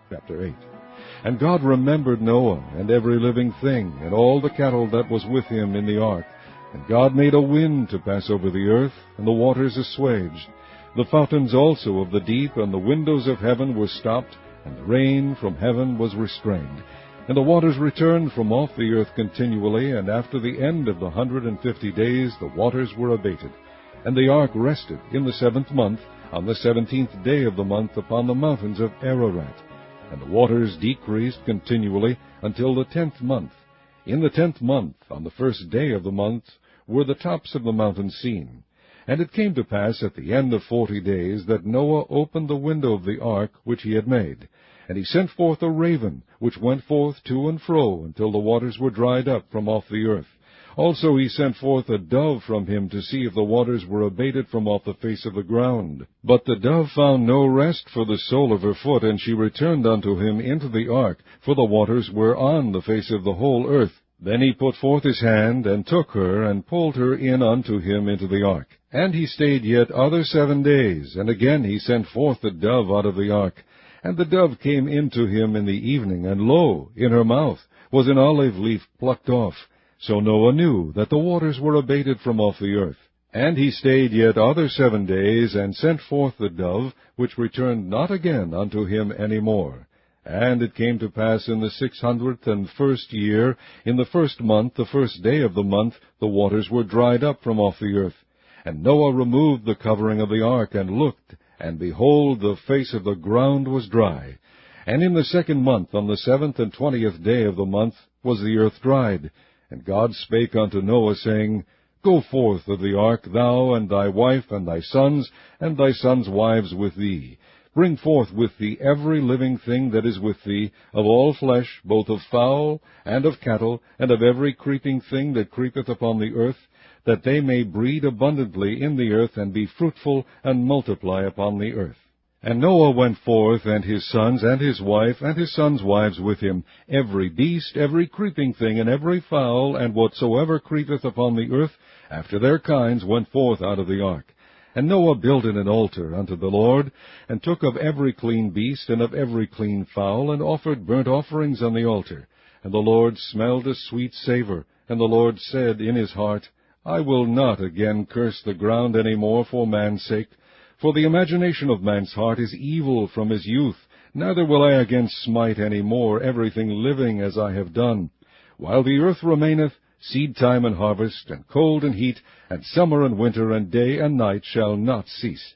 Chapter 8. And God remembered Noah, and every living thing, and all the cattle that was with him in the ark. And God made a wind to pass over the earth, and the waters assuaged. The fountains also of the deep and the windows of heaven were stopped, and the rain from heaven was restrained. And the waters returned from off the earth continually, and after the end of the 150 days the waters were abated. And the ark rested in the 7th month, on the 17th day of the month, upon the mountains of Ararat. And the waters decreased continually until the 10th month. In the 10th month, on the 1st day of the month, were the tops of the mountains seen. And it came to pass at the end of 40 days that Noah opened the window of the ark which he had made. And he sent forth a raven, which went forth to and fro until the waters were dried up from off the earth. Also he sent forth a dove from him to see if the waters were abated from off the face of the ground. But the dove found no rest for the sole of her foot, and she returned unto him into the ark, for the waters were on the face of the whole earth. Then he put forth his hand, and took her, and pulled her in unto him into the ark. And he stayed yet other 7 days, and again he sent forth the dove out of the ark. And the dove came in to him in the evening, and lo, in her mouth was an olive leaf plucked off. So Noah knew that the waters were abated from off the earth. And he stayed yet other 7 days, and sent forth the dove, which returned not again unto him any more. And it came to pass in the 601st year, in the 1st month, the 1st day of the month, the waters were dried up from off the earth. And Noah removed the covering of the ark, and looked, and behold, the face of the ground was dry. And in the 2nd month, on the 7th and 20th day of the month, was the earth dried. And God spake unto Noah, saying, Go forth of the ark, thou, and thy wife, and thy sons wives with thee. Bring forth with thee every living thing that is with thee, of all flesh, both of fowl, and of cattle, and of every creeping thing that creepeth upon the earth, that they may breed abundantly in the earth, and be fruitful, and multiply upon the earth. And Noah went forth, and his sons, and his wife, and his sons' wives with him, every beast, every creeping thing, and every fowl, and whatsoever creepeth upon the earth, after their kinds, went forth out of the ark. And Noah builded an altar unto the Lord, and took of every clean beast, and of every clean fowl, and offered burnt offerings on the altar. And the Lord smelled a sweet savour. And the Lord said in his heart, I will not again curse the ground any more for man's sake, for the imagination of man's heart is evil from his youth, neither will I again smite any more everything living as I have done. While the earth remaineth, seed time and harvest, and cold and heat, and summer and winter, and day and night shall not cease.